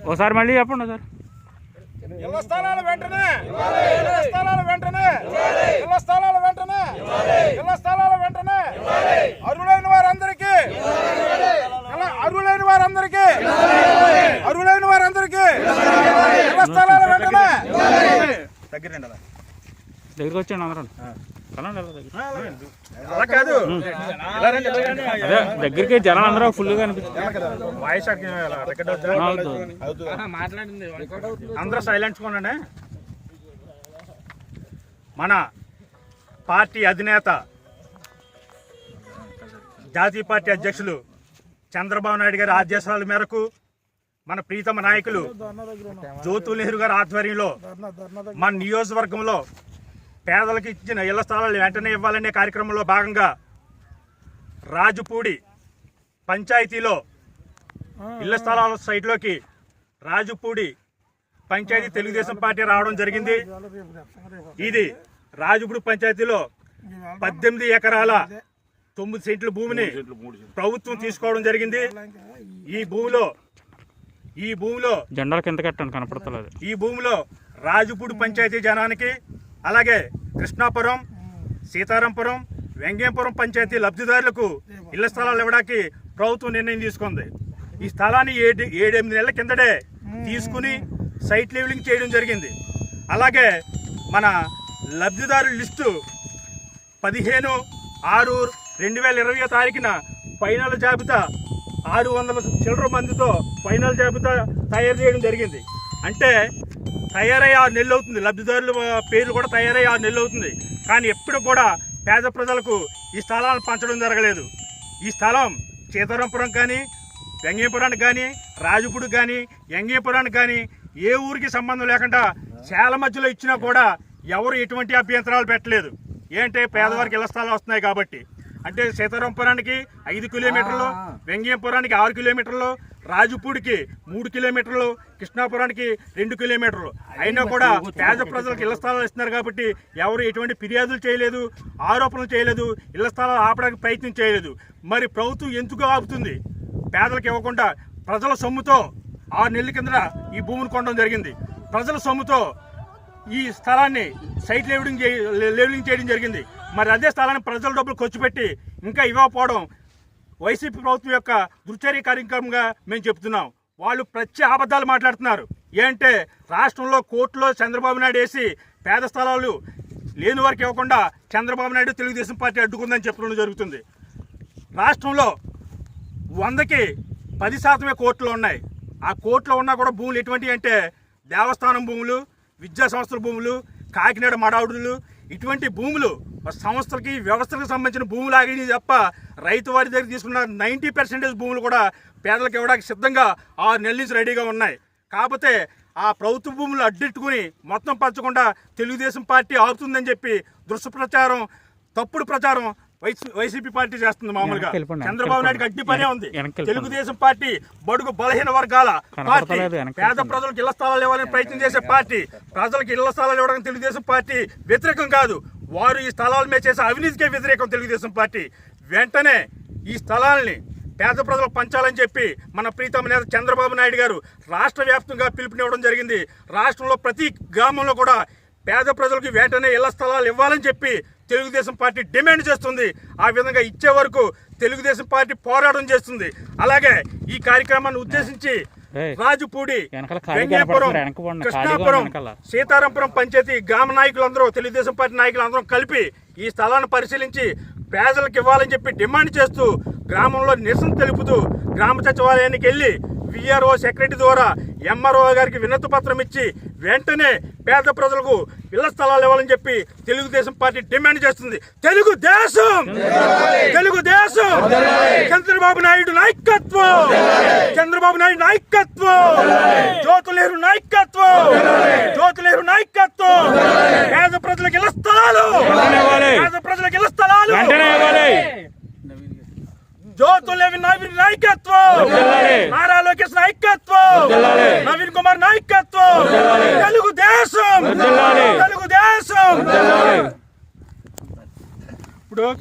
ఒకసారి మళ్ళీ చెప్పండి సార్. ఇళ్ల స్థలాల వెంటనే, ఇళ్ల స్థలాల వెంటనే, ఇళ్ల స్థలాల వెంటనే, ఇళ్ల స్థలాల వెంటనే, అర్హులైన వారందరికీ, అర్హులైన వారందరికీ, అర్హులైన వారందరికీ ఇళ్ల స్థలాల వెంటనే. దగ్గరికి వచ్చాను అందరం కాదు దగ్గరికి జనం అందరూ ఫుల్గా అనిపిస్తుంది. అందరూ సైలెంట్ ఉండండి. మన పార్టీ అధినేత జాతీయ పార్టీ అధ్యక్షులు చంద్రబాబు నాయుడు గారి ఆదేశాల మేరకు మన ప్రీతమ నాయకులు జ్యోతుల్ నెహ్రూ గారి ఆధ్వర్యంలో మన నియోజకవర్గంలో పేదలకు ఇచ్చిన ఇళ్ల స్థలాలు వెంటనే ఇవ్వాలనే కార్యక్రమంలో భాగంగా రాజుపూడి పంచాయతీలో ఇళ్ల స్థలాల సైట్లోకి రాజుపూడి పంచాయతీ తెలుగుదేశం పార్టీ రావడం జరిగింది. ఇది రాజుపూడి పంచాయతీలో 18 ఎకరాల 9 సెంట్ల భూమిని ప్రభుత్వం తీసుకోవడం జరిగింది. ఈ భూమిలో జెండాల కింద కట్టండి కనపడతలేదు. ఈ భూమిలో రాజుపూడి పంచాయతీ జనానికి, అలాగే కృష్ణాపురం, సీతారాంపురం, వెంగేపురం పంచాయతీ లబ్ధిదారులకు ఇళ్ల స్థలాలు ఇవ్వడానికి ప్రభుత్వం నిర్ణయం తీసుకుంది. ఈ స్థలాన్ని 7-8 నెలల కిందటే తీసుకుని సైట్ లెవెలింగ్ చేయడం జరిగింది. అలాగే మన లబ్ధిదారుల లిస్టు 15/6/2020 తారీఖున ఫైనల్ జాబితా 600 చిల్లర మందితో ఫైనల్ జాబితా తయారు చేయడం జరిగింది. అంటే తయారై 6 నెలలు అవుతుంది. లబ్ధిదారుల పేర్లు కూడా తయారై 6 నెలలు అవుతుంది. కానీ ఎప్పుడు కూడా పేద ప్రజలకు ఈ స్థలాలను పంచడం జరగలేదు. ఈ స్థలం సీతారాంపురం కానీ, వెంగేపురానికి కానీ, రాజుపూడికి కానీ, వెంగేపురానికి కానీ ఏ ఊరికి సంబంధం లేకుండా చాలా మధ్యలో ఇచ్చినా కూడా ఎవరు ఎటువంటి అభ్యంతరాలు పెట్టలేదు. ఏంటంటే పేదవారికి ఇళ్ల స్థలాలు వస్తున్నాయి కాబట్టి. అంటే సీతారాంపురానికి 5 కిలోమీటర్లు, వెంగేపురానికి 6 కిలోమీటర్లు, రాజుపూడికి 3 కిలోమీటర్లు, కృష్ణాపురానికి 2 కిలోమీటర్లు అయినా కూడా పేద ప్రజలకు ఇళ్ల స్థలాలు ఇస్తున్నారు కాబట్టి ఎవరు ఎటువంటి ఫిర్యాదులు చేయలేదు, ఆరోపణలు చేయలేదు, ఇళ్ల స్థలాలు ఆపడానికి ప్రయత్నం చేయలేదు. మరి ప్రభుత్వం ఎందుకు ఆపుతుంది? పేదలకు ఇవ్వకుండా ప్రజల సొమ్ముతో 6 నెలల కింద ఈ భూమిని కొనడం జరిగింది. ప్రజల సొమ్ముతో ఈ స్థలాన్ని సైట్ లెవెలింగ్ చేయడం జరిగింది. మరి అదే స్థలాన్ని ప్రజల డబ్బులు ఖర్చు పెట్టి ఇంకా ఇవ్వకపోవడం వైసీపీ ప్రభుత్వం యొక్క దుర్చర్య కార్యక్రమంగా మేము చెప్తున్నాం. వాళ్ళు అబద్ధాలు మాట్లాడుతున్నారు. ఏంటంటే రాష్ట్రంలో కోర్టులో చంద్రబాబు నాయుడు వేసి పేద స్థలాలు లేని వారికి ఇవ్వకుండా చంద్రబాబు నాయుడు తెలుగుదేశం పార్టీ అడ్డుకుందని చెప్పడం జరుగుతుంది. రాష్ట్రంలో 100కి 10% కోర్టులో ఉన్నాయి. ఆ కోర్టులో ఉన్నా కూడా భూములు ఎటువంటివి అంటే దేవస్థానం భూములు, విద్యా సంస్థల భూములు, కాకినాడ మడావుడులు, ఇటువంటి భూములు సంస్థలకి వ్యవస్థలకు సంబంధించిన భూములు ఆగినాయి తప్ప రైతు వారి దగ్గర తీసుకున్న 90% భూములు కూడా పేదలకు ఇవ్వడానికి సిద్ధంగా 6 నెలల నుంచి రెడీగా ఉన్నాయి. కాకపోతే ఆ ప్రభుత్వ భూములు అడ్డెట్టుకుని మొత్తం పంచకుండా తెలుగుదేశం పార్టీ ఆపుతుందని చెప్పి దుష్ప్రచారం, తప్పుడు ప్రచారం వైసీపీ పార్టీ చేస్తుంది. మామూలుగా చంద్రబాబు నాయుడుకి అడ్డి పనే ఉంది. తెలుగుదేశం పార్టీ బడుగు బలహీన వర్గాల పార్టీ, పేద ప్రజలకు ఇళ్ల స్థలాలు ఇవ్వాలని ప్రయత్నం చేసే పార్టీ. ప్రజలకు ఇళ్ల స్థలాలు ఇవ్వడానికి తెలుగుదేశం పార్టీ వ్యతిరేకం కాదు, వారు ఈ స్థలాల మీద చేసే అవినీతికే వ్యతిరేకం తెలుగుదేశం పార్టీ. వెంటనే ఈ స్థలాల్ని పేద ప్రజలకు పంచాలని చెప్పి మన ప్రీతమ నేత చంద్రబాబు నాయుడు గారు రాష్ట్ర వ్యాప్తంగా పిలుపునివ్వడం జరిగింది. రాష్ట్రంలో ప్రతి గ్రామంలో కూడా పేద ప్రజలకు వెంటనే ఇళ్ల స్థలాలు ఇవ్వాలని చెప్పి తెలుగుదేశం పార్టీ డిమాండ్ చేస్తుంది. ఆ విధంగా ఇచ్చే వరకు తెలుగుదేశం పార్టీ పోరాటం చేస్తుంది. అలాగే ఈ కార్యక్రమాన్ని ఉద్దేశించి రాజుపూడి, వెంగేపురం, కృష్ణాపురం, సీతారాంపురం పంచాయతీ గ్రామ నాయకులందరూ, తెలుగుదేశం పార్టీ నాయకులందరూ కలిపి ఈ స్థలాన్ని పరిశీలించి పేదలకు ఇవ్వాలని చెప్పి డిమాండ్ చేస్తూ గ్రామంలో నిరసన తెలుపుతూ గ్రామ సచివాలయానికి వెళ్ళి విఆర్ఓ సెక్రటరీ ద్వారా ఎంఆర్ఓ గారికి వినతి పత్రం ఇచ్చి వెంటనే పేద ప్రజలకు ఇళ్ల స్థలాలు ఇవ్వాలని చెప్పి తెలుగుదేశం పార్టీ డిమాండ్ చేస్తుంది. తెలుగుదేశం చంద్రబాబు నాయుడు నాయకత్వం, చంద్రబాబు నాయుడు నాయకత్వం, జ్యోతుల్ నెహ్రూ నాయకత్వం, జ్యోతుల్ నెహ్రూ నాయకత్వం. పేద ప్రజలకు ఇళ్ల స్థలాలు, పేద ప్రజలకు ఇళ్ల స్థలాలు, జ్యోతుల్ నాయకత్వం, నారా లోకేష్ నాయకత్వం, నవీన్ కుమార్ నాయకత్వం. తెలుగుదేశం.